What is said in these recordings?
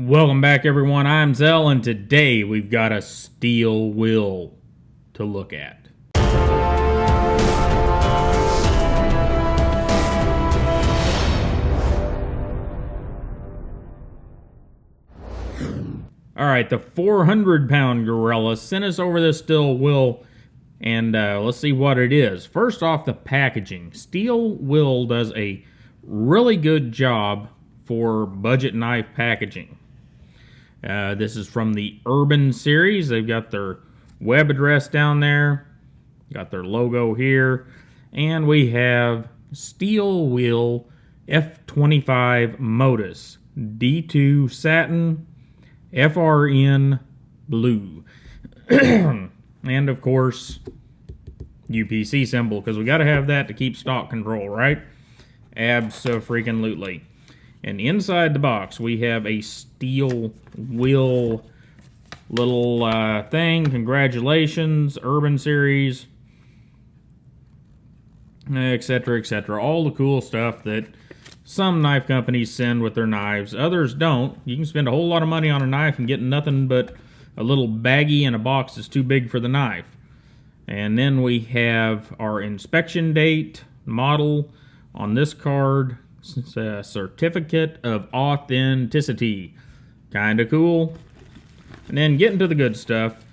Welcome back, everyone. I'm Zell, and today we've got a steel wheel to look at. Alright, the 400-pound gorilla sent us over this steel wheel, and let's see what it is. First off, the packaging. Steel wheel does a really good job for budget knife packaging. This is from the Urban series. They've got their web address down there, got their logo here, and we have steel wheel F25 Modus D2 satin FRN blue. And of course, UPC symbol, because we got to have that to keep stock control, right? Abso-freaking-lutely. And inside the box, we have a steel wheel little thing. Congratulations, Urban Series, etc., etc. All the cool stuff that some knife companies send with their knives. Others don't. You can spend a whole lot of money on a knife and get nothing but a little baggie in a box that's too big for the knife. And then we have our inspection date, model on this card. It's a certificate of authenticity. Kinda cool. And then getting to the good stuff.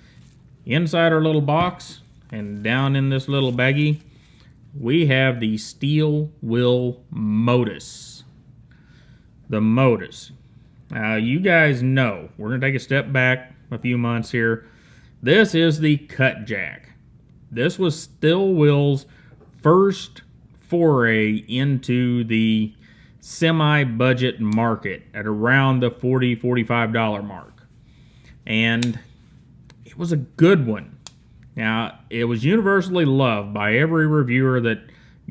Inside our little box and down in this little baggie, we have the steel wheel Modus. The Modus. You guys know, we're going to take a step back a few months here. This is the CutJack. This was Steel Wheel's first foray into the semi-budget market at around the $40, $45 mark. And it was a good one. Now, it was universally loved by every reviewer that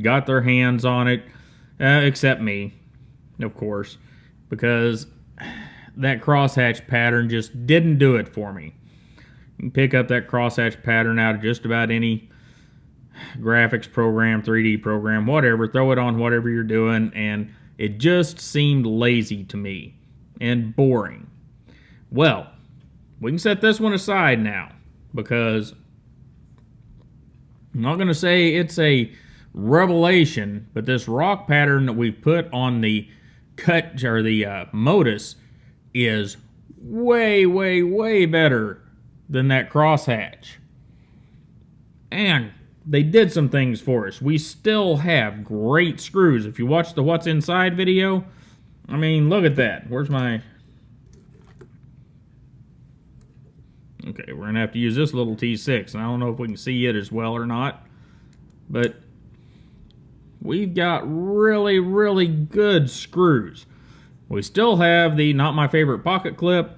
got their hands on it, except me, of course, because that crosshatch pattern just didn't do it for me. You can pick up that crosshatch pattern out of just about any graphics program, 3D program, whatever, throw it on whatever you're doing, and it just seemed lazy to me and boring. Well, we can set this one aside now, because I'm not going to say it's a revelation, but this rock pattern that we put on the Modus is way, way, way better than that crosshatch. And they did some things for us. We still have great screws. If you watch the What's Inside video, I mean, look at that. Where's my... Okay, we're going to have to use this little T6. And I don't know if we can see it as well or not. But we've got really, really good screws. We still have the not my favorite pocket clip,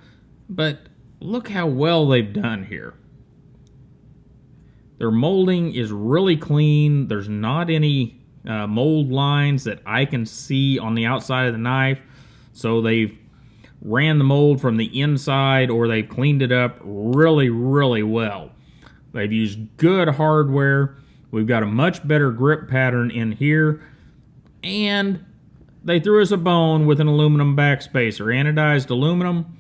but look how well they've done here. Their molding is really clean. There's not any mold lines that I can see on the outside of the knife. So they've ran the mold from the inside, or they've cleaned it up really, really well. They've used good hardware. We've got a much better grip pattern in here. And they threw us a bone with an aluminum backspacer, anodized aluminum.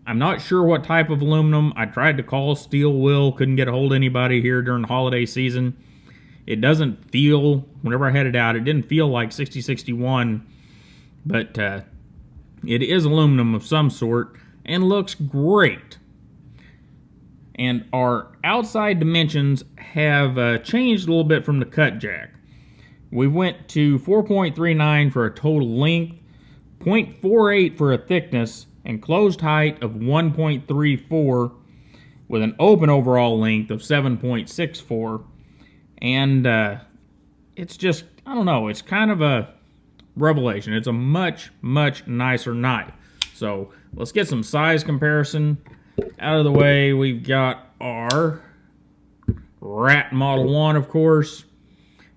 I'm not sure what type of aluminum. I tried to call Steel Wheel, couldn't get a hold of anybody here during the holiday season. It doesn't feel, whenever I had it out, it didn't feel like 6061, but it is aluminum of some sort and looks great. And our outside dimensions have changed a little bit from the CutJack. We went to 4.39 for a total length, 0.48 for a thickness, and closed height of 1.34 with an open overall length of 7.64. And it's just, I don't know, it's kind of a revelation. It's a much, much nicer knife. So let's get some size comparison out of the way. We've got our Rat Model 1, of course.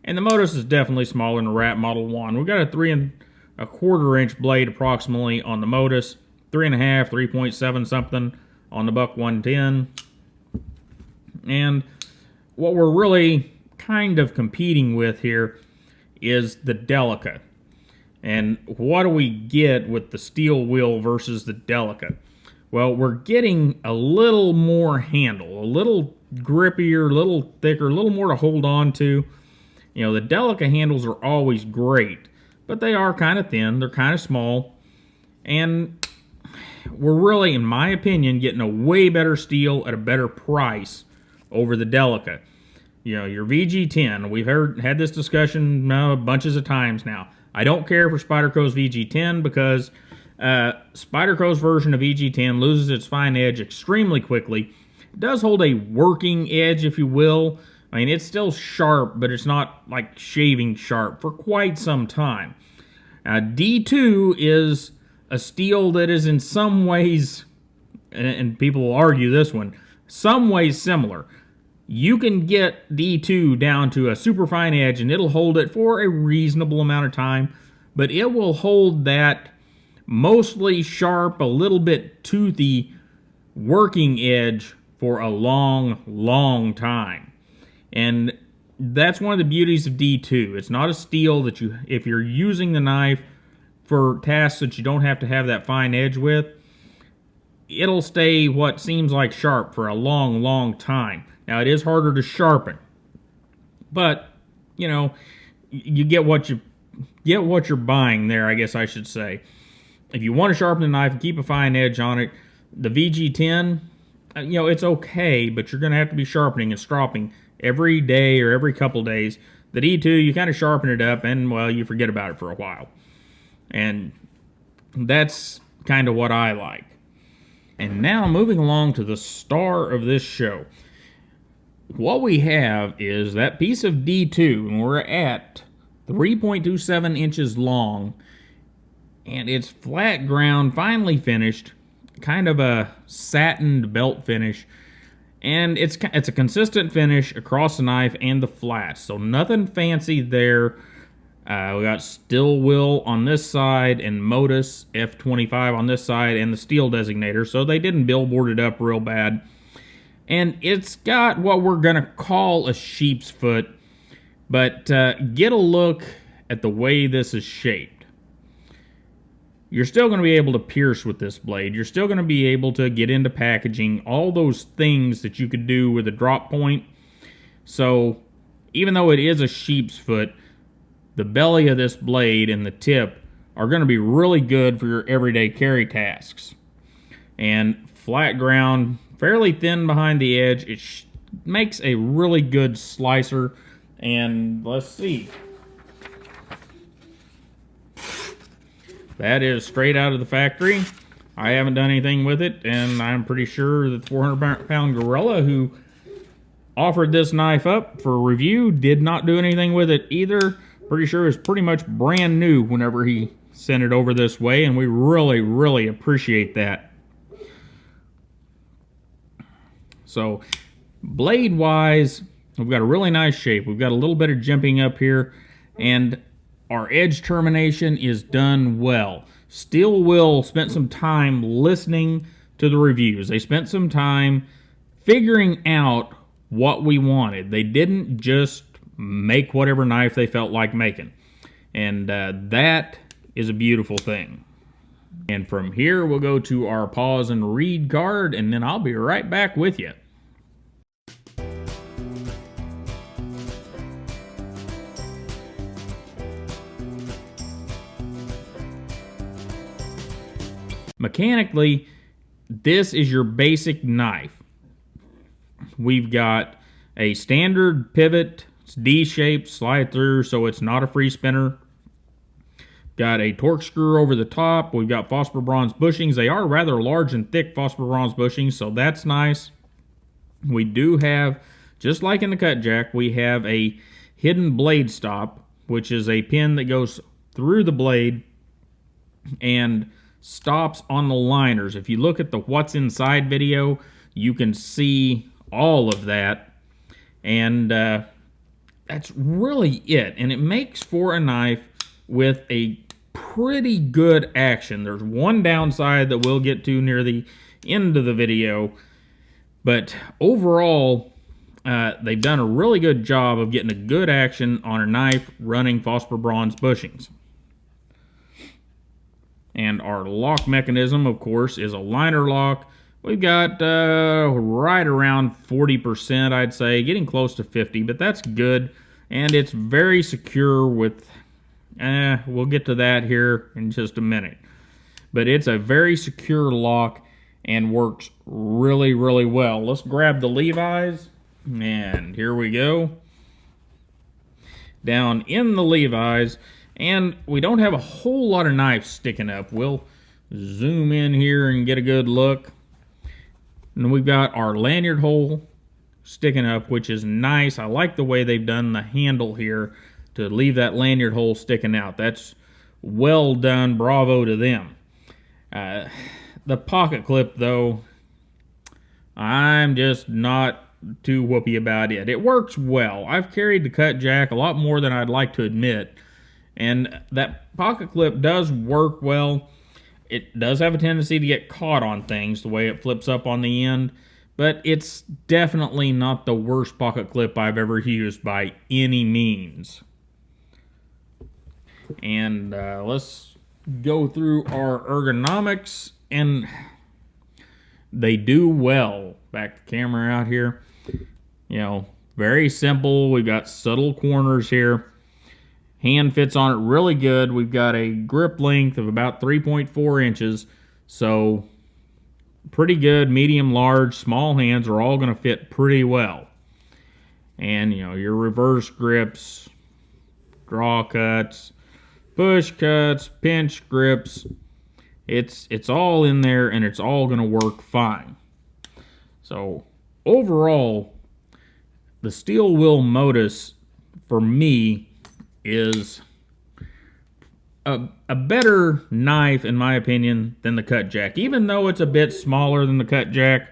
And the Modus is definitely smaller than the Rat Model 1. We've got a 3¼ inch blade approximately on the Modus. 3.5, 3.7 something on the Buck 110. And what we're really kind of competing with here is the Delica. And what do we get with the steel wheel versus the Delica? Well, we're getting a little more handle, a little grippier, a little thicker, a little more to hold on to. You know, the Delica handles are always great, but they are kind of thin, they're kind of small, and we're really, in my opinion, getting a way better steel at a better price over the Delica. You know, your VG10, we've had this discussion bunches of times now. I don't care for Spyderco's VG10 because Spyderco's version of VG10 loses its fine edge extremely quickly. It does hold a working edge, if you will. I mean, it's still sharp, but it's not like shaving sharp for quite some time. D2 is a steel that is in some ways, and people will argue this one, some ways similar. You can get D2 down to a super fine edge and it'll hold it for a reasonable amount of time, but it will hold that mostly sharp, a little bit toothy working edge for a long, long time. And that's one of the beauties of D2. It's not a steel that you, if you're using the knife for tasks that you don't have to have that fine edge with, it'll stay what seems like sharp for a long, long time. Now, it is harder to sharpen, but, you know, you get what you're buying there, I guess I should say. If you want to sharpen the knife and keep a fine edge on it, the VG10, you know, it's okay, but you're going to have to be sharpening and stropping every day or every couple days. The D2, you kind of sharpen it up and, well, you forget about it for a while. And that's kind of what I like. And now moving along to the star of this show. What we have is that piece of D2, and we're at 3.27 inches long, and it's flat ground, finely finished, kind of a satined belt finish, and it's a consistent finish across the knife and the flat, so nothing fancy there. We got Still Will on this side and Modus F25 on this side and the steel designator, so they didn't billboard it up real bad. And it's got what we're going to call a sheep's foot, but get a look at the way this is shaped. You're still going to be able to pierce with this blade. You're still going to be able to get into packaging, all those things that you could do with a drop point. So even though it is a sheep's foot, the belly of this blade and the tip are going to be really good for your everyday carry tasks. And flat ground, fairly thin behind the edge. It makes a really good slicer. And let's see. That is straight out of the factory. I haven't done anything with it, and I'm pretty sure that the 400-pound gorilla who offered this knife up for review did not do anything with it either. Pretty sure it's pretty much brand new whenever he sent it over this way, and we really, really appreciate that. So, blade-wise, we've got a really nice shape. We've got a little bit of jimping up here, and our edge termination is done well. Steel Will spent some time listening to the reviews. They spent some time figuring out what we wanted. They didn't just make whatever knife they felt like making. And that is a beautiful thing. And from here, we'll go to our pause and read card, and then I'll be right back with you. Mechanically, this is your basic knife. We've got a standard pivot. It's D-shaped, slide through, so it's not a free spinner. Got a torque screw over the top. We've got phosphor bronze bushings. They are rather large and thick phosphor bronze bushings, so that's nice. We do have, just like in the CutJack, we have a hidden blade stop, which is a pin that goes through the blade and stops on the liners. If you look at the What's Inside video, you can see all of that. And that's really it. And it makes for a knife with a pretty good action. There's one downside that we'll get to near the end of the video. But overall, they've done a really good job of getting a good action on a knife running phosphor bronze bushings. And our lock mechanism, of course, is a liner lock. We've got right around 40%, I'd say, getting close to 50, but that's good. And it's very secure with, we'll get to that here in just a minute. But it's a very secure lock and works really, really well. Let's grab the Levi's, and here we go. Down in the Levi's, and we don't have a whole lot of knives sticking up. We'll zoom in here and get a good look. And we've got our lanyard hole sticking up, which is nice. I like the way they've done the handle here to leave that lanyard hole sticking out. That's well done. Bravo to them. The pocket clip, though, I'm just not too whoopee about it. It works well. I've carried the CutJack a lot more than I'd like to admit, and that pocket clip does work well. It does have a tendency to get caught on things the way it flips up on the end, but it's definitely not the worst pocket clip I've ever used by any means. And let's go through our ergonomics, and they do well. Back the camera out here. You know, very simple. We've got subtle corners here. Hand fits on it really good. We've got a grip length of about 3.4 inches. So pretty good. Medium, large, small hands are all going to fit pretty well. And, you know, your reverse grips, draw cuts, push cuts, pinch grips. It's all in there, and it's all going to work fine. So overall, the steel wheel Modus for me is a better knife, in my opinion, than the CutJack. Even though it's a bit smaller than the CutJack,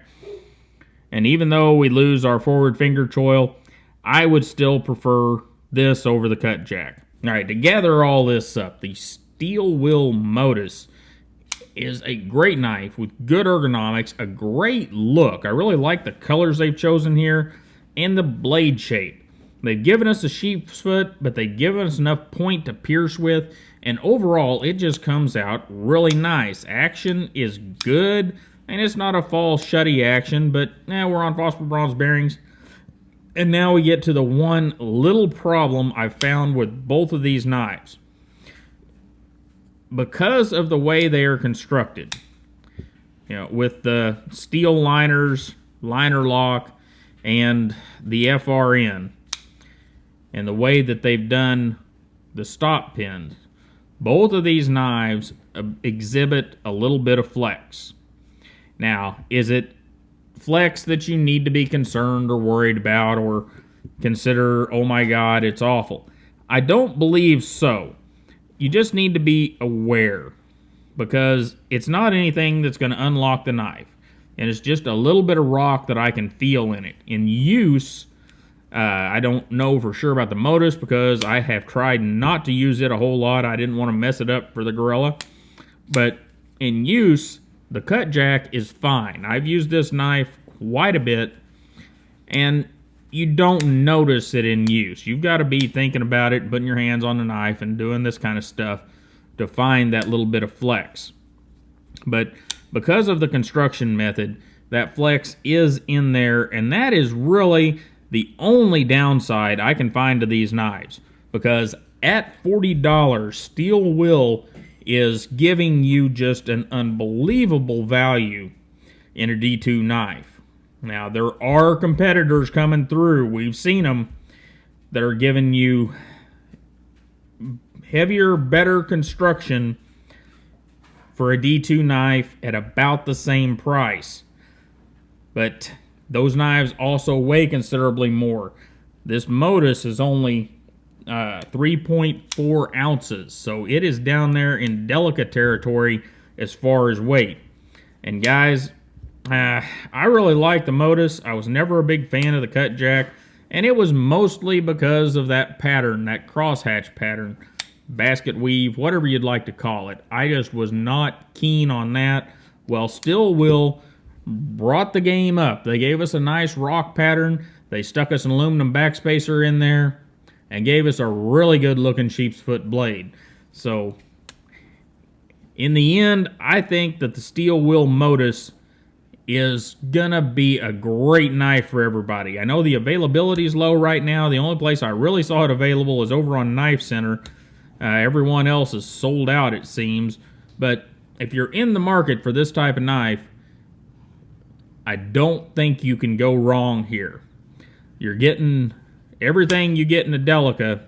and even though we lose our forward finger choil, I would still prefer this over the CutJack. All right, to gather all this up, the steel wheel Modus is a great knife with good ergonomics, a great look. I really like the colors they've chosen here, and the blade shape. They've given us a sheep's foot, but they've given us enough point to pierce with, and overall, it just comes out really nice. Action is good, and it's not a false shutty action, but we're on phosphor bronze bearings. And now we get to the one little problem I've found with both of these knives. Because of the way they are constructed, you know, with the steel liners, liner lock, and the FRN, and the way that they've done the stop pins, both of these knives exhibit a little bit of flex. Now, is it flex that you need to be concerned or worried about or consider, oh my God, it's awful? I don't believe so. You just need to be aware, because it's not anything that's going to unlock the knife. And it's just a little bit of rock that I can feel in it. In use, I don't know for sure about the Modus because I have tried not to use it a whole lot. I didn't want to mess it up for the Gorilla. But in use, the CutJack is fine. I've used this knife quite a bit, and you don't notice it in use. You've got to be thinking about it, putting your hands on the knife and doing this kind of stuff to find that little bit of flex. But because of the construction method, that flex is in there, and that is really the only downside I can find to these knives. Because at $40, Steel Will is giving you just an unbelievable value in a D2 knife. Now, there are competitors coming through, we've seen them, that are giving you heavier, better construction for a D2 knife at about the same price. But those knives also weigh considerably more. This Modus is only 3.4 ounces, so it is down there in delicate territory as far as weight. And guys, I really like the Modus. I was never a big fan of the CutJack, and it was mostly because of that pattern, that crosshatch pattern, basket weave, whatever you'd like to call it. I just was not keen on that. Well, Steel Will brought the game up. They gave us a nice rock pattern. They stuck us an aluminum backspacer in there and gave us a really good looking sheep's foot blade. So in the end, I think that the steel wheel Modus is gonna be a great knife for everybody. I know the availability is low right now. The only place I really saw it available is over on Knife Center. Everyone else is sold out, it seems. But if you're in the market for this type of knife, I don't think you can go wrong here. You're getting everything you get in a Delica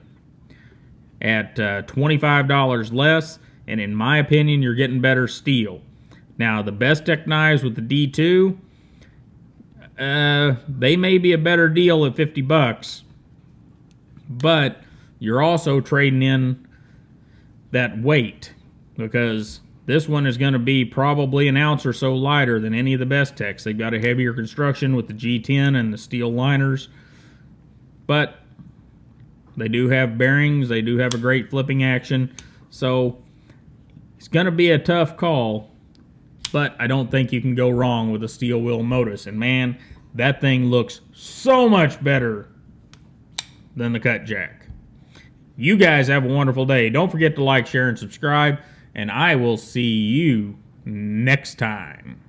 at $25 less, and in my opinion, you're getting better steel. Now, the Bestech knives with the D2, they may be a better deal at $50, but you're also trading in that weight, because this one is going to be probably an ounce or so lighter than any of the Bestechs. They've got a heavier construction with the G10 and the steel liners, but they do have bearings. They do have a great flipping action, so it's going to be a tough call. But I don't think you can go wrong with a steel wheel Modus. And man, that thing looks so much better than the CutJack. You guys have a wonderful day. Don't forget to like, share, and subscribe. And I will see you next time.